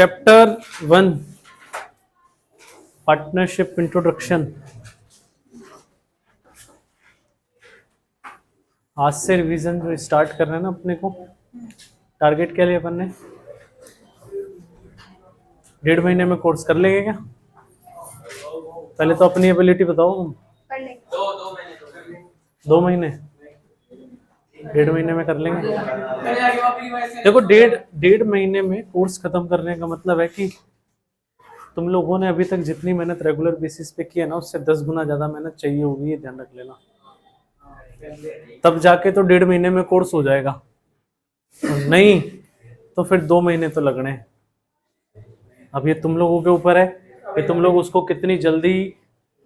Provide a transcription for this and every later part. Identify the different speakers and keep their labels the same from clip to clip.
Speaker 1: Chapter 1 partnership introduction. आज से revision जो स्टार्ट कर रहे हैं ना, अपने को टारगेट क्या लिया अपन ने, 1.5 महीने में कोर्स कर लेंगे क्या? पहले तो अपनी एबिलिटी बताओ तुम। 2 महीने 1.5 महीने में कर लेंगे। देखो 1.5 महीने में कोर्स खत्म करने का मतलब है कि तुम लोगों ने अभी तक जितनी मेहनत रेगुलर बेसिस पे की है ना, उससे 10 गुना ज्यादा मेहनत चाहिए होगी, ये ध्यान रख लेना। तब जाके तो 1.5 महीने में कोर्स हो जाएगा, नहीं तो फिर 2 महीने तो लगने हैं। अब ये तुम लोगों के ऊपर है कि तुम लोग उसको कितनी जल्दी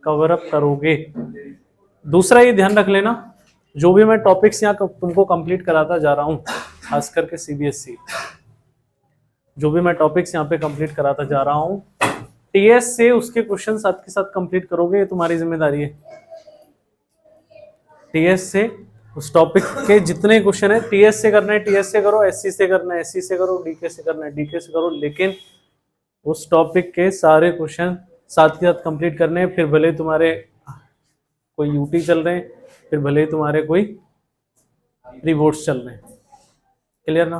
Speaker 1: कवर अप करोगे। दूसरा ये ध्यान रख लेना, जो भी मैं टॉपिक्स यहाँ तुमको कंप्लीट कराता जा रहा हूँ, खास करके सीबीएसई, जो भी मैं टॉपिक्स यहाँ पे कंप्लीट कराता जा रहा हूँ, टीएस से उसके क्वेश्चन साथ के साथ कंप्लीट करोगे, ये तुम्हारी जिम्मेदारी है। टीएस से उस टॉपिक के जितने क्वेश्चन है, टीएस से करना है टीएस से करो, एससी से करना है एससी से करो, डीके से करना है डीके से करो, लेकिन उस टॉपिक के सारे क्वेश्चन साथ के साथ कंप्लीट करने हैं। फिर भले तुम्हारे कोई यूटी चल रहे हैं, फिर भले ही तुम्हारे कोई रिवोट्स चल रहे हैं, क्लियर ना?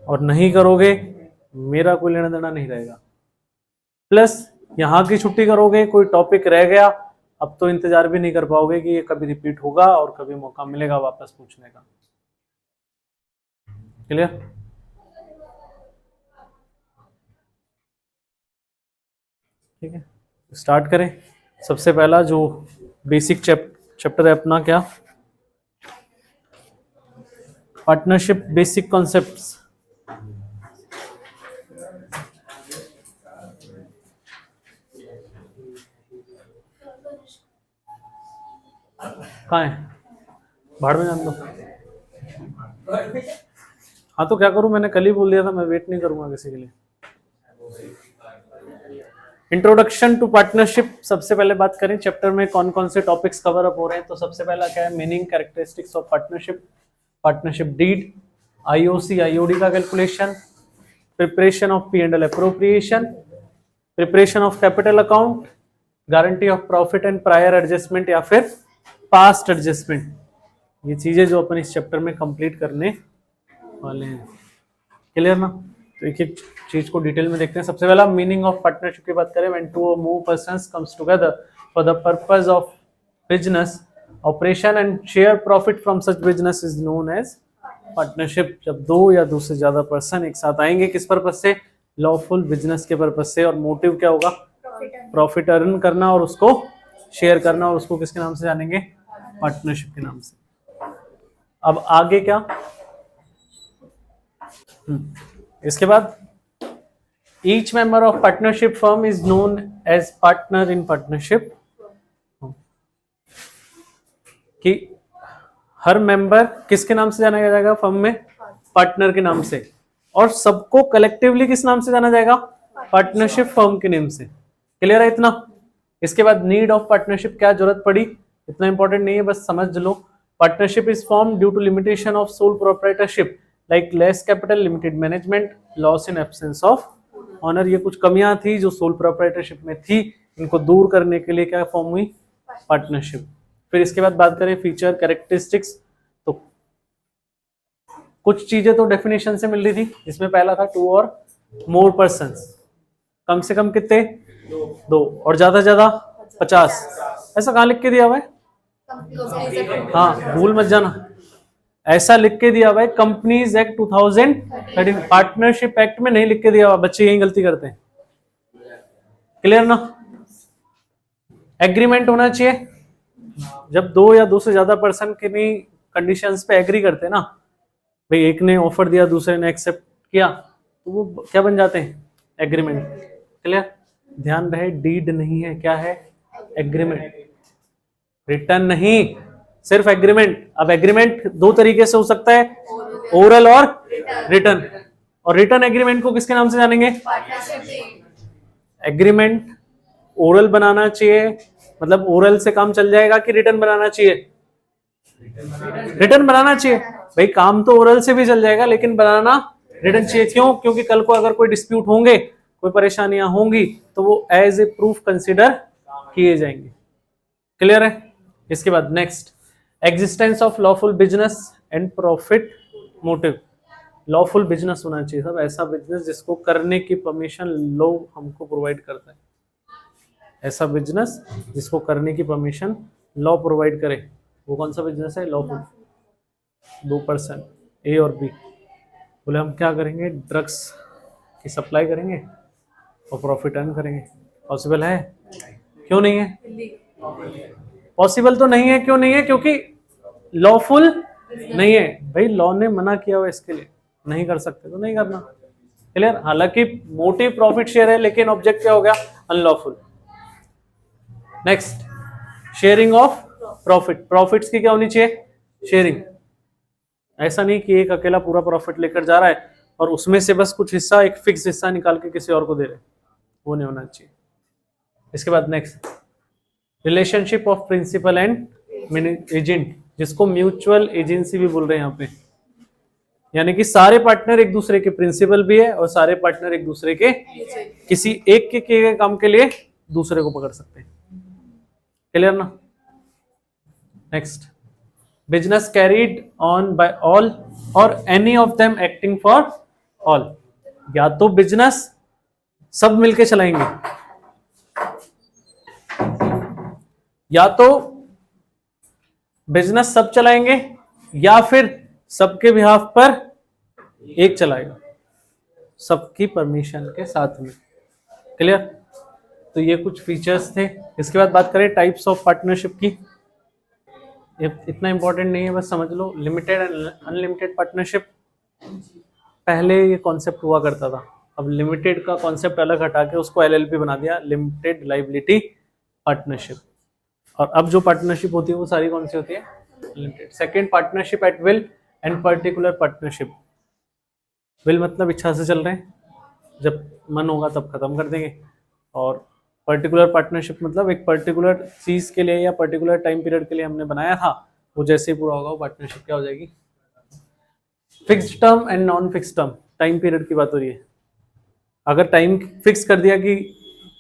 Speaker 1: और नहीं करोगे मेरा कोई लेना देना नहीं रहेगा। प्लस यहाँ की छुट्टी करोगे, कोई टॉपिक रह गया, अब तो इंतजार भी नहीं कर पाओगे कि ये कभी रिपीट होगा और कभी मौका मिलेगा वापस पूछने का। क्लियर? ठीक है, स्टार्ट करें। सबसे पहला जो बेसिक चैप्टर है अपना, क्या? Partnership basic concepts. कहाँ है? भाड़ में जान दो। हाँ तो क्या करूं, मैंने कल ही बोल दिया था, मैं वेट नहीं करूंगा किसी के लिए। Introduction to partnership. सबसे पहले बात करें चैप्टर में कौन कौन से टॉपिक्स कवर अप हो रहे हैं, तो सबसे पहला क्या है, meaning characteristics of partnership, partnership deed, IOC IOD का calculation, preparation of P and L appropriation, preparation of capital account, guarantee of profit and prior adjustment या फिर पास्ट एडजस्टमेंट। ये चीजें जो अपन इस चैप्टर में कंप्लीट करने वाले हैं। क्लियर ना? तो एक एक चीज को डिटेल में देखते हैं। सबसे पहला मीनिंग ऑफ पार्टनरशिप की बात करें, when two or more persons comes together for the purpose of business operation and share profit from such business is known as partnership. जब 2 या 2 से ज्यादा पर्सन एक साथ आएंगे, किस पर्पज से? लॉफुल बिजनेस के पर्पज से। और मोटिव क्या होगा? प्रॉफिट अर्न करना और उसको शेयर करना, और उसको किसके नाम से जानेंगे? पार्टनरशिप के नाम से। अब आगे क्या? इसके बाद each member of partnership firm is known as partner in partnership, कि हर मेंबर किसके नाम से जाना जाएगा फर्म में? पार्टनर के नाम से। और सबको कलेक्टिवली किस नाम से जाना जाएगा? पार्टनरशिप फर्म के नेम से। क्लियर है इतना? इसके बाद नीड ऑफ पार्टनरशिप, क्या जरूरत पड़ी, इतना इंपॉर्टेंट नहीं है, बस समझ लो। Partnership is form due to limitation of sole proprietorship like less capital, limited management, loss in absence of owner. ये कुछ कमियां थी जो सोल प्रोप्राइटरशिप में थी, इनको दूर करने के लिए क्या फॉर्म हुई? पार्टनरशिप। फिर इसके बाद बात करें फीचर कैरेक्टरिस्टिक्स, तो कुछ चीजें तो डेफिनेशन से मिल रही थी, जिसमें पहला था 2 और मोर पर्सन्स। कम से कम कितने? 2 और ज्यादा से ज्यादा 50। ऐसा कहाँ लिख के दिया हुआ है? हाँ, भूल मत जाना, ऐसा लिख के दिया हुआ है कंपनीज एक्ट 2013, पार्टनरशिप एक्ट में नहीं लिख के दिया हुआ। बच्चे यही गलती करते हैं। क्लियर ना? एग्रीमेंट होना चाहिए। जब 2 या 2 से ज्यादा पर्सन किन्हीं कंडीशंस पे एग्री करते हैं ना, भाई एक ने ऑफर दिया दूसरे ने एक्सेप्ट किया, तो वो क्या बन जाते हैं? एग्रीमेंट। क्लियर? ध्यान रहे, डीड नहीं है, क्या है? एग्रीमेंट। रिटर्न नहीं, सिर्फ एग्रीमेंट। अब एग्रीमेंट 2 तरीके से हो सकता है, ओरल और रिटर्न। और रिटर्न एग्रीमेंट को किसके नाम से जानेंगे? एग्रीमेंट ओरल बनाना चाहिए, मतलब ओरल से काम चल जाएगा, कि रिटर्न बनाना चाहिए? रिटर्न बनाना चाहिए। भाई काम तो ओरल से भी चल जाएगा, लेकिन बनाना रिटर्न चाहिए, क्यों? क्योंकि कल को अगर कोई डिस्प्यूट होंगे, कोई परेशानियां होंगी, तो वो एज ए प्रूफ कंसिडर किए जाएंगे। क्लियर है? इसके बाद next, existence of lawful business and profit motive. Lawful business होना चाहिए सब, ऐसा बिजनेस जिसको करने की परमिशन लॉ हमको प्रोवाइड करता है, ऐसा बिजनेस जिसको करने की परमिशन लॉ प्रोवाइड करे, वो कौन सा बिजनेस है? लॉफुल। 2% ए और बी बोले हम क्या करेंगे, ड्रग्स की सप्लाई करेंगे और प्रॉफिट अर्न करेंगे। पॉसिबल है? क्यों नहीं है? पॉसिबल तो नहीं है। क्यों नहीं है? क्योंकि लॉफुल नहीं है भाई, लॉ ने मना किया हुआ इसके लिए, नहीं कर सकते तो नहीं करना। क्लियर? हालांकि मोटिव प्रॉफिट शेयर है, लेकिन ऑब्जेक्ट क्या हो गया? Unlawful. Next, sharing of profit. Profits की क्या होनी चाहिए? शेयरिंग। ऐसा नहीं कि एक अकेला पूरा प्रॉफिट लेकर जा रहा है और उसमें से बस कुछ हिस्सा, एक फिक्स हिस्सा निकाल के किसी और को दे रहे, वो नहीं होना चाहिए। इसके बाद next, relationship of principal and agent, जिसको म्यूचुअल एजेंसी भी बोल रहे हैं यहाँ पे, यानी कि सारे पार्टनर एक दूसरे के प्रिंसिपल भी है और सारे पार्टनर एक दूसरे के किसी एक के किए गए काम के लिए दूसरे को पकड़ सकते हैं। क्लियर ना? Next, business carried on by all or any of them acting for all. या तो बिजनेस सब मिलके चलाएंगे, या तो बिजनेस सब चलाएंगे, या फिर सबके बिहाफ पर एक चलाएगा, सबकी परमिशन के साथ में। क्लियर? तो ये कुछ फीचर्स थे। इसके बाद बात करें टाइप्स ऑफ पार्टनरशिप की। ये इतना इंपॉर्टेंट नहीं है, बस समझ लो। लिमिटेड एंड अनलिमिटेड पार्टनरशिप, पहले ये कॉन्सेप्ट हुआ करता था, अब लिमिटेड का कॉन्सेप्ट अलग हटा के उसको LLP बना दिया, लिमिटेड लाइबिलिटी पार्टनरशिप। और अब जो पार्टनरशिप होती है वो सारी कौन सी होती है? Limited. Second, partnership at will and particular partnership. Will मतलब इच्छा से चल रहे हैं, जब मन होगा तब खत्म कर देंगे। और पर्टिकुलर पार्टनरशिप मतलब एक पर्टिकुलर चीज के लिए या पर्टिकुलर टाइम पीरियड के लिए हमने बनाया था, वो जैसे ही पूरा होगा वो पार्टनरशिप क्या हो जाएगी? Fixed term and non fixed term. Time period की बात हो रही है। अगर टाइम फिक्स कर दिया कि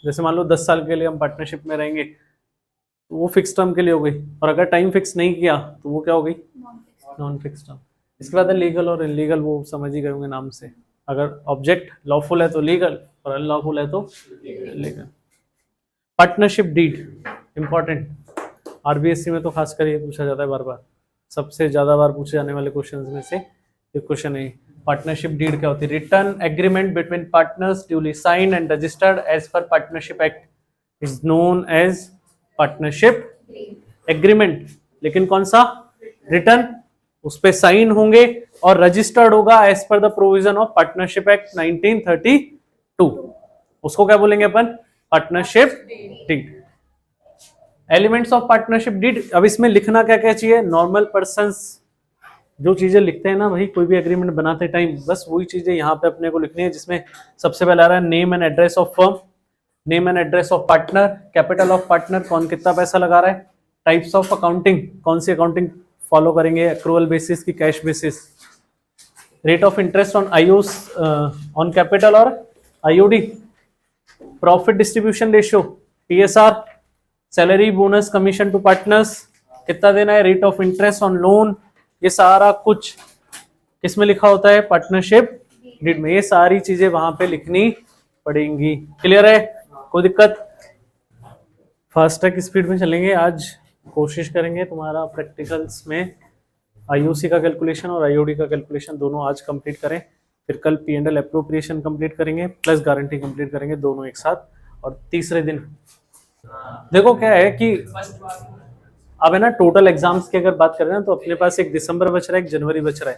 Speaker 1: जैसे मान लो 10 साल के लिए हम पार्टनरशिप में रहेंगे, तो वो फिक्स टर्म के लिए हो गई। और अगर टाइम फिक्स नहीं किया तो वो क्या हो गई? Non fix term. इसके बाद लीगल और इलीगल, वो समझ ही गए होंगे नाम से। अगर ऑब्जेक्ट लॉफुल है तो लीगल और अनलॉफुल है तो illegal. Partnership deed important, RBSC में तो खासकर ये पूछा जाता है बार बार, सबसे ज्यादा बार पूछे जाने वाले क्वेश्चंस में से एक क्वेश्चन है। पार्टनरशिप डीड क्या होती है? Written agreement between partners duly signed and registered as per partnership act is known as partnership agreement. लेकिन कौन सा? रिटर्न, उस पे साइन होंगे और रजिस्टर्ड होगा as per the provision of partnership act 1932। उसको क्या बोलेंगे अपन? Partnership deed. Elements of partnership deed, अब इसमें लिखना क्या क्या चाहिए? नॉर्मल पर्संस जो चीजें लिखते हैं ना भाई कोई भी एग्रीमेंट बनाते टाइम, बस वही चीजें यहाँ पे अपने को लिखनी है। जिसमें सबसे पहले आ रहा है name and address of firm, name and address of partner, capital of partner, कौन कितना पैसा लगा रहा है, टाइप्स ऑफ अकाउंटिंग, कौन सी अकाउंटिंग फॉलो करेंगे, एक्रूअल बेसिस की cash basis, rate of interest on IOC on capital और IOD, profit distribution ratio PSR, salary bonus commission to partners, कितना देना है, rate of interest on loan, ये सारा कुछ किसमें लिखा होता है? पार्टनरशिप डीड में। ये सारी चीजें वहां पे लिखनी पड़ेंगी। क्लियर है? कोई दिक्कत? फास्ट ट्रैक स्पीड में चलेंगे आज, कोशिश करेंगे तुम्हारा प्रैक्टिकल्स में IOC का कैलकुलेशन और IOD का कैलकुलेशन दोनों आज कंप्लीट करें। फिर कल P&L एप्रोप्रिएशन कंप्लीट करेंगे प्लस गारंटी कंप्लीट करेंगे, दोनों एक साथ। और तीसरे दिन देखो क्या है कि अब है ना, टोटल एग्जाम्स की अगर बात करें ना तो अपने पास 1 दिसंबर बच रहा है, 1 जनवरी बच रहा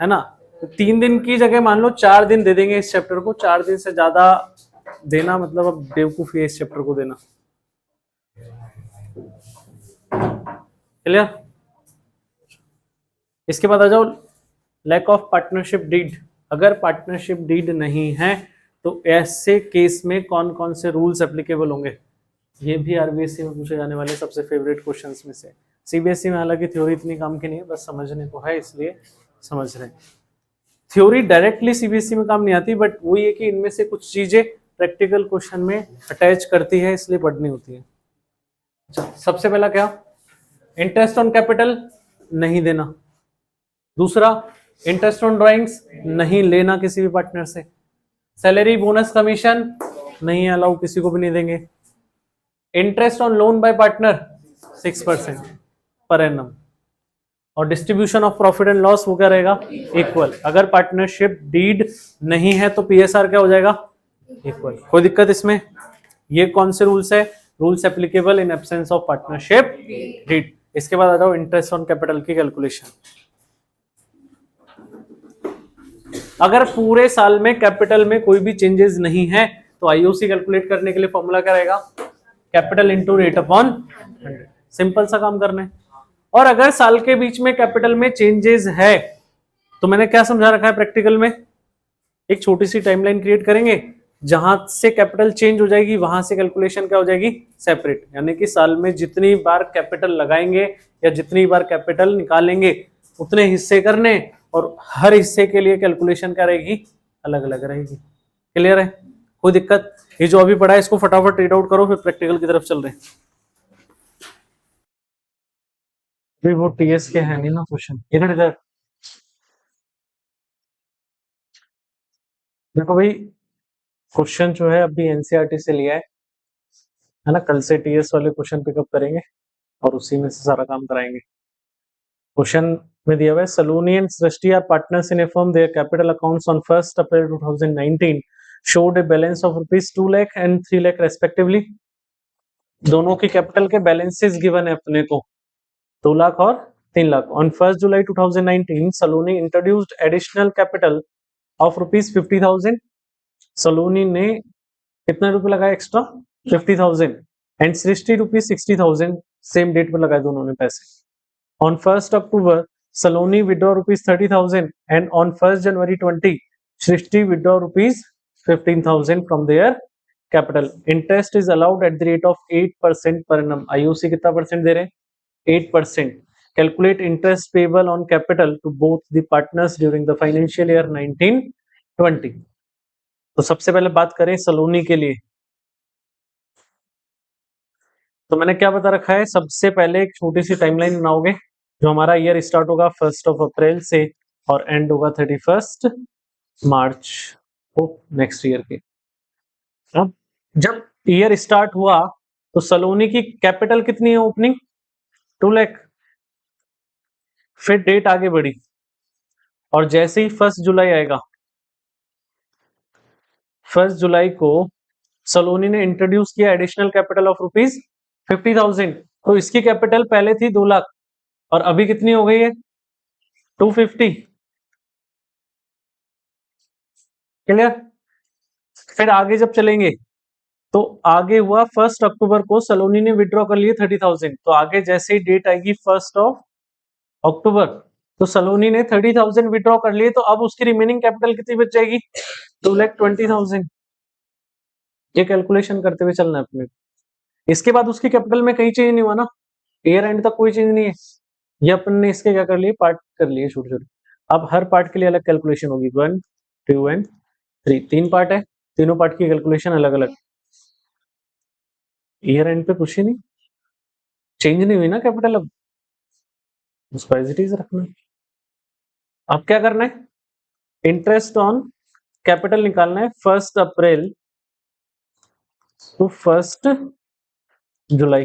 Speaker 1: है ना। तो 3 दिन की जगह मान लो 4 दिन दे देंगे इस चैप्टर को। 4 दिन से ज्यादा देना मतलब अब बेवकूफी है इस चैप्टर को देना। क्लियर? इसके बाद आ जाओ लैक ऑफ पार्टनरशिप डीड। अगर पार्टनरशिप डीड नहीं है तो ऐसे केस में कौन कौन से रूल्स एप्लीकेबल होंगे? ये भी RBSC में पूछे जाने वाले सबसे फेवरेट क्वेश्चंस में से। CBSE में हालांकि थ्योरी इतनी काम की नहीं है, बस समझने को है इसलिए समझ रहे हैं। थ्योरी डायरेक्टली सीबीएसई में काम नहीं आती, बट वही है कि इनमें से कुछ चीजें प्रैक्टिकल क्वेश्चन में अटैच करती है, इसलिए पढ़नी होती है। अच्छा, सबसे पहला क्या, इंटरेस्ट ऑन कैपिटल नहीं देना। दूसरा, इंटरेस्ट ऑन ड्राइंग्स नहीं लेना किसी भी पार्टनर से। सैलरी, बोनस, कमीशन नहीं अलाउ, किसी को भी नहीं देंगे। Interest on loan by partner 6% per annum. और distribution of profit and loss वो क्या रहेगा, इक्वल। अगर पार्टनरशिप डीड नहीं है तो पीएसआर क्या हो जाएगा, इक्वल। कोई दिक्कत इसमें? ये कौन से रूल्स है, rules applicable in absence of partnership deed. इसके बाद आ जाओ इंटरेस्ट ऑन कैपिटल की कैलकुलेशन। अगर पूरे साल में कैपिटल में कोई भी चेंजेस नहीं है तो आईओसी कैलकुलेट करने के लिए फॉर्मूला क्या रहेगा, capital into rate upon 100। Simple सा काम करना है। और अगर साल के बीच में कैपिटल में चेंजेस है तो मैंने क्या समझा रखा है प्रैक्टिकल में, एक छोटी सी टाइमलाइन क्रिएट करेंगे, जहां से कैपिटल चेंज हो जाएगी वहां से कैलकुलेशन क्या हो जाएगी, सेपरेट। यानी कि साल में जितनी बार कैपिटल लगाएंगे या जितनी बार कैपिटल निकालेंगे उतने हिस्से करने, और हर हिस्से के लिए कैलकुलेशन क्या रहेगी, अलग अलग रहेगी। क्लियर है? कोई दिक्कत? ये जो अभी पढ़ा है इसको फटाफट रीड आउट करो, फिर प्रैक्टिकल की तरफ चल रहे हैं। वो टीएस के है नहीं ना क्वेश्चन, इधर इधर देखो भाई। क्वेश्चन जो है अभी एनसीईआरटी से लिया है ना, कल से टीएस वाले क्वेश्चन पिकअप करेंगे और उसी में से सारा काम कराएंगे। क्वेश्चन में दिया हुआ है, Saloni and Srishti are partners in a firm, their capital accounts on 1 April 2019 showed a balance of rupees 2 lakh and 3 lakh respectively। दोनों की कैपिटल के बैलेंसेस गिवन है अपने को, 2 लाख और 3 lakh. On 1 July 2019 Saloni introduced additional capital of rupees 50,000। Saloni ने कितना रुपए लगाया extra, 50,000। And Srishti rupees 60,000, same date पर लगाए दोनों ने पैसे। On 1 October Saloni withdraw rupees 30,000 and on 1 January 20 Srishti withdraw rupees 15,000 from their capital. Interest is allowed at the rate of 8% per annum. IOC कितना परसेंट दे रहे हैं, 8%। Calculate interest payable on capital to both the partners during the financial year 1920। तो सबसे पहले बात करें सलोनी के लिए, तो मैंने क्या बता रखा है, सबसे पहले एक छोटी सी टाइमलाइन बनाओगे। जो हमारा ईयर स्टार्ट होगा 1 अप्रैल से और एंड होगा 31 मार्च नेक्स्ट ईयर के। अब जब ईयर स्टार्ट हुआ तो सलोनी की कैपिटल कितनी है ओपनिंग, 2 लाख। फिर डेट आगे बढ़ी और जैसे ही 1 जुलाई आएगा, 1 जुलाई को सलोनी ने इंट्रोड्यूस किया एडिशनल कैपिटल ऑफ रुपीज 50,000। तो इसकी कैपिटल पहले थी 2 लाख और अभी कितनी हो गई है, 250। क्लियर? फिर आगे जब चलेंगे तो आगे हुआ 1 अक्टूबर को सलोनी ने विड्रॉ कर लिए 30,000। तो आगे जैसे ही डेट आएगी 1 अक्टूबर तो सलोनी ने 30,000 विड्रॉ कर लिए, तो अब उसकी रिमेनिंग कैपिटल कितनी बच जाएगी, 2,20,000। ये कैलकुलेशन करते हुए चलना है अपने। इसके बाद उसकी कैपिटल में कहीं चेंज नहीं हुआ ना, ईयर एंड तक कोई चेंज नहीं है। ये अपन ने इसके क्या कर लिए, पार्ट कर लिए छोटे छोटे। अब हर पार्ट के लिए अलग कैलकुलेशन होगी, 1 2 एंड 3, 3 पार्ट है, तीनों पार्ट की कैलकुलेशन अलग अलग। ईयर एंड पे कुछ ही नहीं, चेंज नहीं हुई ना कैपिटल, अब उसको एज इट इज रखना। अब क्या करना है, इंटरेस्ट ऑन कैपिटल निकालना है 1 अप्रैल टू 1 जुलाई।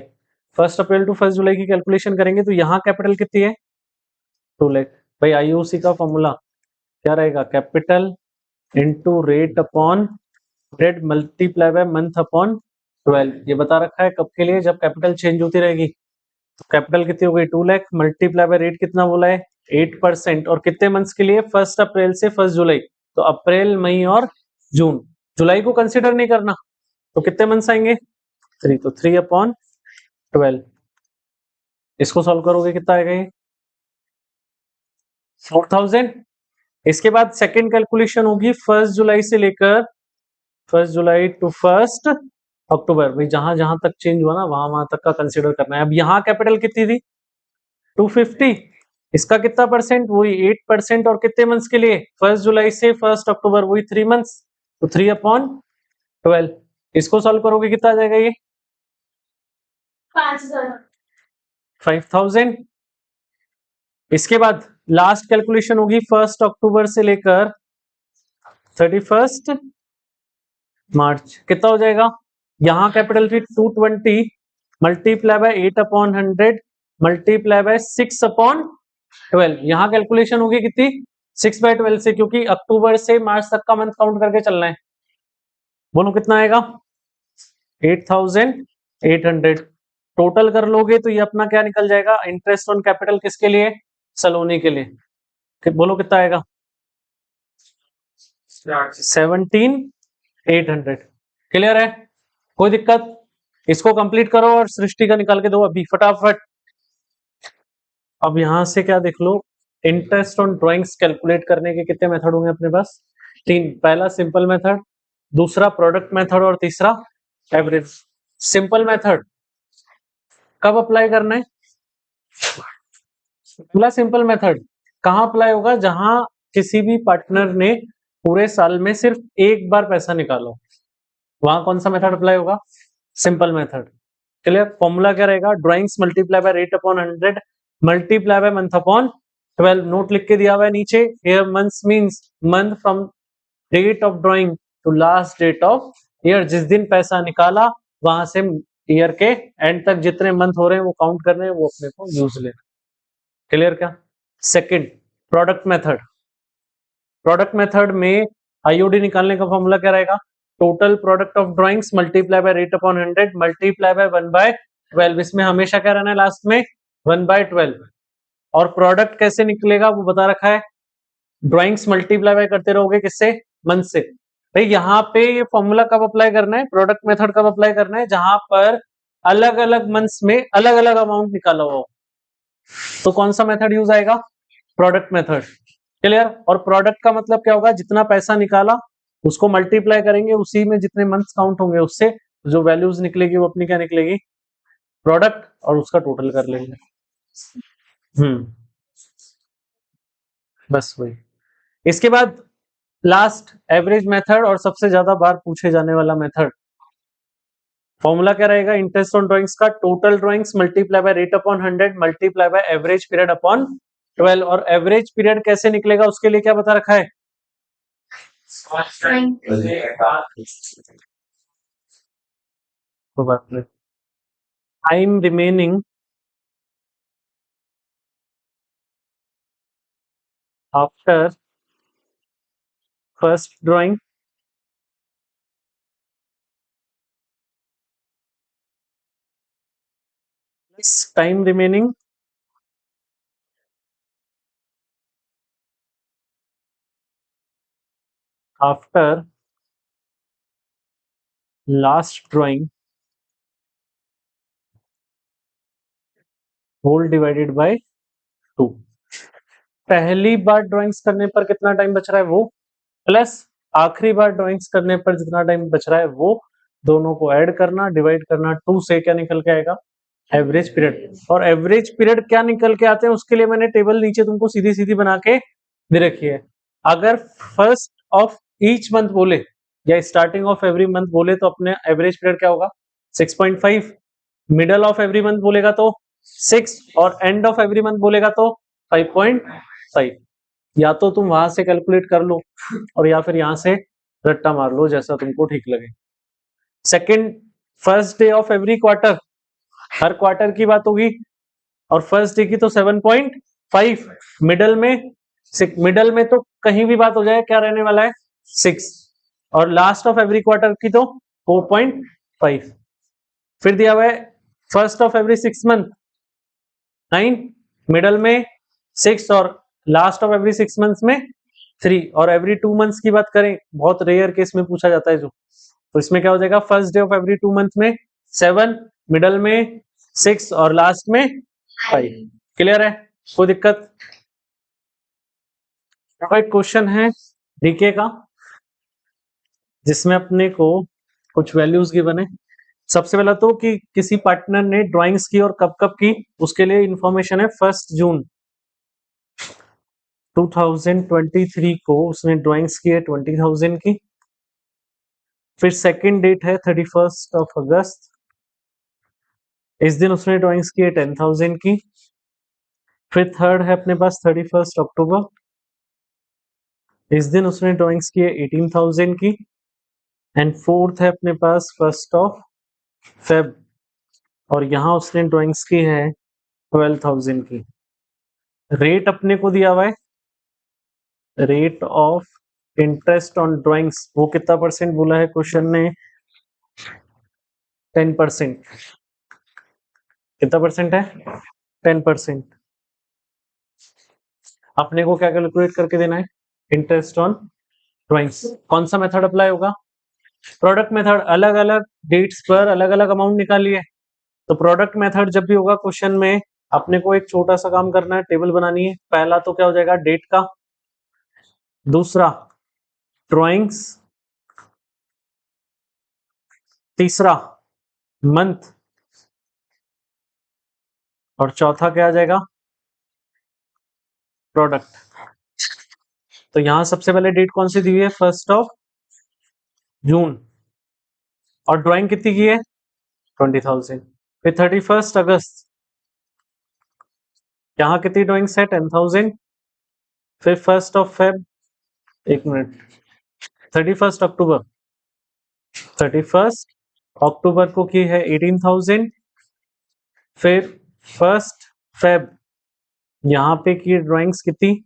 Speaker 1: 1 अप्रैल टू 1 जुलाई की कैलकुलेशन करेंगे तो यहाँ कैपिटल कितनी है, 2 लाख। भाई आईओसी का फॉर्मूला क्या रहेगा, capital into rate upon rate multiply by month upon 12। ये बता रखा है कब के लिए, जब कैपिटल चेंज होती रहेगी। तो कैपिटल कितनी हो गई, 2 लाख, मल्टीप्लाई बाय रेट कितना बोला है, 8%। और कितने मंथ्स के लिए, 1 अप्रैल से 1 जुलाई। तो अप्रैल, मई और जून। जुलाई को कंसिडर नहीं करना, तो कितने मंथ्स आएंगे, 3। तो 3/12। इसको सॉल्व करोगे कितना आएगा ये, 4,000। इसके बाद सेकेंड कैलकुलेशन होगी 1 जुलाई से लेकर 1 जुलाई टू 1 अक्टूबर। भाई जहां जहां तक चेंज हुआ ना वहां वहां तक का कंसिडर करना है। अब यहाँ कैपिटल कितनी थी, 250। इसका कितना परसेंट, वही 8%, और कितने मंथ्स के लिए, 1 जुलाई से 1 अक्टूबर, वही 3 मंथ्स, तो 3/12। इसको सॉल्व करोगे कितना आ जाएगा, ये 5000। इसके बाद लास्ट कैलकुलेशन होगी 1 अक्टूबर से लेकर 31 मार्च, कितना हो जाएगा, यहाँ capital fee 220 multiply by 8/100 multiply by 6/12। यहाँ कैलकुलेशन होगी कितनी, 6/12 से, क्योंकि अक्टूबर से मार्च तक का मंथ काउंट करके चलना है। बोलो कितना आएगा, 8800। टोटल कर लोगे तो ये अपना क्या निकल जाएगा, इंटरेस्ट ऑन कैपिटल किसके लिए, सलोनी के लिए। बोलो कितना आएगा, 17800। क्लियर है, कोई दिक्कत, इसको कंप्लीट करो और सृष्टि का निकाल के दो अभी फटाफट। अब यहां से क्या देख लो, इंटरेस्ट ऑन ड्राइंग्स कैलकुलेट करने के कितने मेथड होंगे अपने पास, 3। पहला सिंपल मेथड, दूसरा प्रोडक्ट मेथड, और तीसरा एवरेज। सिंपल मेथड कब अप्लाई करना है, पहला सिंपल मेथड कहाँ अप्लाई होगा, जहां किसी भी पार्टनर ने पूरे साल में सिर्फ एक बार पैसा निकालो, वहां कौन सा मेथड अप्लाई होगा, सिंपल मेथड। क्लियर, फॉर्मूला क्या रहेगा, drawings multiply by rate upon 100 multiply by month upon 12। Note लिख के दिया हुआ है नीचे, here months means month from date of drawing to last date of year, जिस दिन पैसा निकाला वहां से ईयर के एंड तक जितने मंथ हो रहे हैं वो काउंट करने हैं, वो अपने को यूज लेना। क्लियर क्या। Second, product method. Product method में आईओडी निकालने का फॉर्मूला क्या रहेगा, total product of drawings multiply by rate upon 100 multiply bye 1/12। इसमें हमेशा क्या रहना है लास्ट में, 1/12। और प्रोडक्ट कैसे निकलेगा वो बता रखा है, ड्राइंग्स मल्टीप्लाई बाय करते रहोगे किससे, मंथ से। भाई यहाँ पे ये फॉर्मूला कब अप्लाई करना है, प्रोडक्ट मेथड कब अप्लाई करना है, जहां पर अलग अलग मंथ्स में अलग अलग अमाउंट निकाला हुआ हो, तो कौन सा मेथड यूज आएगा, प्रोडक्ट मेथड। क्लियर। और प्रोडक्ट का मतलब क्या होगा, जितना पैसा निकाला उसको मल्टीप्लाई करेंगे, उसी में जितने मंथ्स काउंट होंगे उससे जो वैल्यूज निकलेगी वो अपनी क्या निकलेगी, प्रोडक्ट, और उसका टोटल कर लेंगे। बस वही। इसके बाद लास्ट एवरेज मेथड, और सबसे ज्यादा बार पूछे जाने वाला मेथड। फॉर्मूला क्या रहेगा, इंटरेस्ट ऑन ड्राइंग्स का total drawings multiply by rate upon 100 multiply by average period upon 12। और एवरेज पीरियड कैसे निकलेगा उसके लिए क्या बता रखा है, time remaining after first drawing time remaining after last drawing whole divided by 2। पहली बार ड्राइंग्स करने पर कितना टाइम बच रहा है वो, प्लस आखिरी बार ड्राइंग्स करने पर जितना टाइम बच रहा है वो, दोनों को ऐड करना, डिवाइड करना 2 से, क्या निकल के आएगा, एवरेज पीरियड। और एवरेज पीरियड क्या निकल के आते हैं उसके लिए मैंने टेबल नीचे तुमको सीधी सीधी बना के दे रखी है। अगर फर्स्ट ऑफ ईच मंथ बोले या स्टार्टिंग ऑफ एवरी मंथ बोले तो अपने एवरेज पीरियड क्या होगा, 6.5। मिडल ऑफ एवरी मंथ बोलेगा तो 6, और एंड ऑफ एवरी मंथ बोलेगा तो 5.5। या तो तुम वहां से कैलकुलेट कर लो और या फिर यहां से रट्टा मार लो, जैसा तुमको ठीक लगे। Second, first day of every quarter, her quarter की बात होगी, और फर्स्ट डे की तो 7.5। मिडल में तो कहीं भी बात हो जाए क्या रहने वाला है, 6। और लास्ट ऑफ एवरी क्वार्टर की तो 4.5। फिर दिया हुआ है first of every 6 month 9, middle में 6, और लास्ट ऑफ एवरी 6 मंथ्स में 3। और एवरी 2 मंथ्स की बात करें, बहुत रेयर केस में पूछा जाता है जो, तो इसमें क्या हो जाएगा, first day of every 2 month में 7, मिडल में 6 और लास्ट में 5। क्लियर है, कोई दिक्कत। एक क्वेश्चन है डीके का जिसमें अपने को कुछ वैल्यूज गिवन है। सबसे पहला तो कि किसी पार्टनर ने ड्राइंग्स की और कब कब की, उसके लिए इंफॉर्मेशन है 1 जून 2023 को उसने ड्राइंग्स की है 20,000 की। फिर सेकंड डेट है 31 अगस्त, इस दिन उसने ड्राइंग्स की है 10,000 की। फिर थर्ड है अपने पास 31 अक्टूबर, इस दिन उसने ड्राइंग्स की है 18,000 की। एंड फोर्थ है अपने पास 1 फेब, और यहाँ उसने ड्राइंग्स की है 12,000 की। रेट अपने को दिया हुआ है, rate of interest on drawings, वो कितना परसेंट बोला है क्वेश्चन ने? 10%। कितना परसेंट है? 10%। अपने को क्या कैलकुलेट करके देना है? Interest on drawings. कौन सा मेथड अप्लाई होगा? Product method. अलग अलग डेट्स पर अलग अलग अमाउंट निकालिए, तो प्रोडक्ट मेथड जब भी होगा क्वेश्चन में, अपने को एक छोटा सा काम करना है, टेबल बनानी है। पहला तो क्या हो जाएगा? डेट का, दूसरा ड्राइंग्स, तीसरा मंथ, और चौथा क्या आ जाएगा? प्रोडक्ट। तो यहां सबसे पहले डेट कौन सी दी हुई है? 1 जून। और ड्राइंग कितनी की है? 20,000। फिर 31 अगस्त, यहाँ कितनी ड्राइंग्स है? 10,000। फिर 1 फेब, एक मिनट, 31 अक्टूबर, 31 अक्टूबर को की है 18,000। फिर 1 फेब, यहाँ पे की ड्राइंग्स कितनी?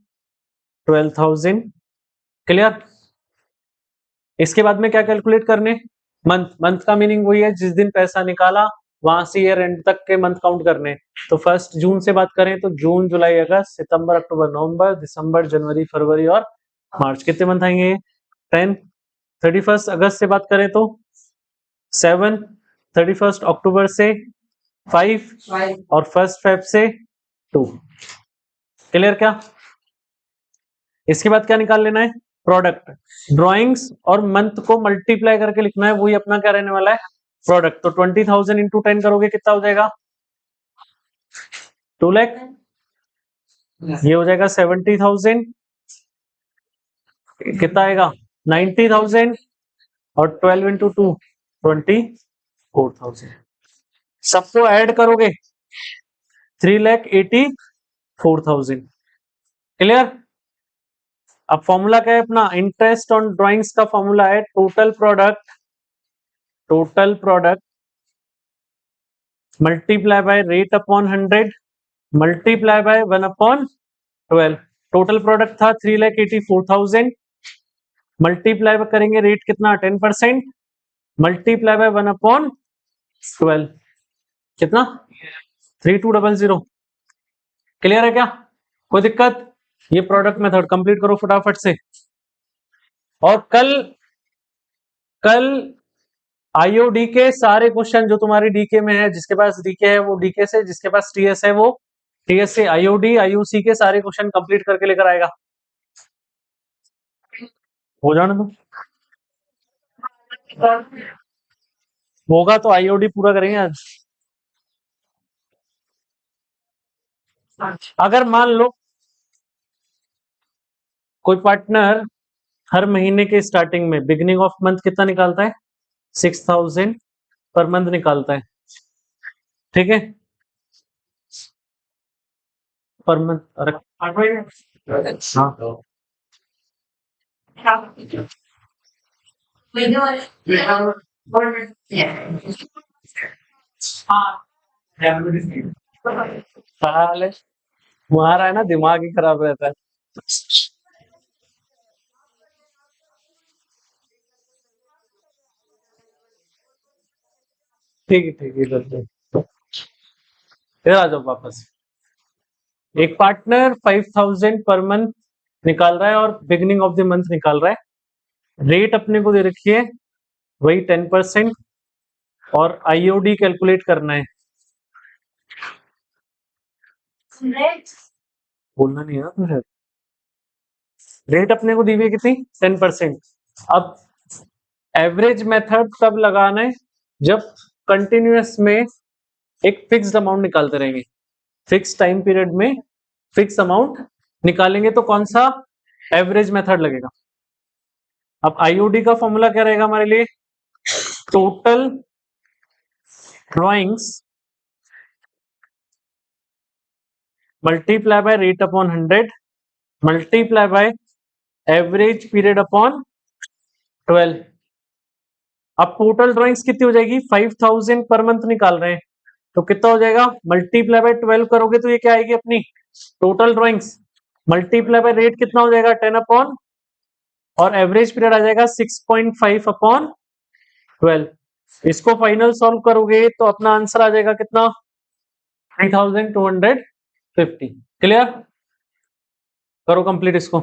Speaker 1: 12,000। क्लियर? इसके बाद में क्या कैलकुलेट करने? मंथ। मंथ का मीनिंग वही है जिस दिन पैसा निकाला वहां से ईयर एंड तक के मंथ काउंट करने। तो 1 जून से बात करें तो जून, जुलाई, अगस्त, सितंबर, अक्टूबर, नवंबर, दिसंबर, जनवरी, फरवरी और मार्च। कितने मंथ आएंगे? 10। 31 अगस्त से बात करें तो 7, 31 अक्टूबर से 5 और 1 फेब से 2। क्लियर क्या? इसके बाद क्या निकाल लेना है? प्रोडक्ट। ड्राइंग्स और मंथ को मल्टीप्लाई करके लिखना है, वही अपना क्या रहने वाला है? प्रोडक्ट। तो 20,000 इंटू 10 करोगे कितना हो जाएगा? 2 लाख। ये हो जाएगा 70,000। कितना आएगा? 90,000। और 12 इंटू 2 24,000। सबको ऐड करोगे 3,84,000। क्लियर? अब फॉर्मूला क्या है अपना? इंटरेस्ट ऑन ड्राइंग्स का फॉर्मूला है total product, total product multiply by rate upon 100 multiply bye 1/12। Total product था 3,84,000, मल्टीप्लाई करेंगे रेट कितना? 10%, मल्टीप्लाई बाय 1/12। कितना? 3200। क्लियर है क्या? कोई दिक्कत? ये प्रोडक्ट मेथड कंप्लीट करो फटाफट से। और कल आईओडी के सारे क्वेश्चन जो तुम्हारी डीके में है, जिसके पास डीके है वो डीके से, जिसके पास टीएस है वो टीएस से, आईओडी आईयूसी के सारे क्वेश्चन कंप्लीट करके लेकर आएगा। हो जाने दो, होगा तो आईओडी पूरा करेंगे आज। अगर मान लो कोई पार्टनर हर महीने के स्टार्टिंग में बिगिनिंग ऑफ मंथ कितना निकालता है? 6,000 पर मंथ निकालता है, ठीक है? Per month. हाँ, तुम्हारा है ना दिमाग ही खराब रहता है। ठीक है, ठीक है, इधर आ जाओ वापस। एक पार्टनर 5,000 पर मंथ निकाल रहा है और बिगिनिंग ऑफ द मंथ निकाल रहा है। रेट अपने को दे रखी है वही 10%, और आईओडी कैलकुलेट करना है। बोलना नहीं है ना तुझे। रेट अपने को दी हुई है कितनी? 10%। अब एवरेज मेथड तब लगाना है जब कंटिन्यूअस में एक फिक्स्ड अमाउंट निकालते रहेंगे, फिक्स टाइम पीरियड में फिक्स अमाउंट निकालेंगे तो कौन सा एवरेज मेथड लगेगा। अब आईओडी का फॉर्मूला क्या रहेगा हमारे लिए, total drawings multiply by rate upon 100 multiply by average period upon 12। अब टोटल ड्रॉइंग्स कितनी हो जाएगी, 5000 पर मंथ निकाल रहे हैं तो कितना हो जाएगा, मल्टीप्लाई बाय 12 करोगे तो ये क्या आएगी अपनी total drawings, multiply by rate कितना हो जाएगा 10 अपॉन, और एवरेज पीरियड आ जाएगा 6.5 अपॉन 12। इसको फाइनल सॉल्व करोगे तो अपना आंसर आ जाएगा कितना, 3250। क्लियर, करो कंप्लीट इसको।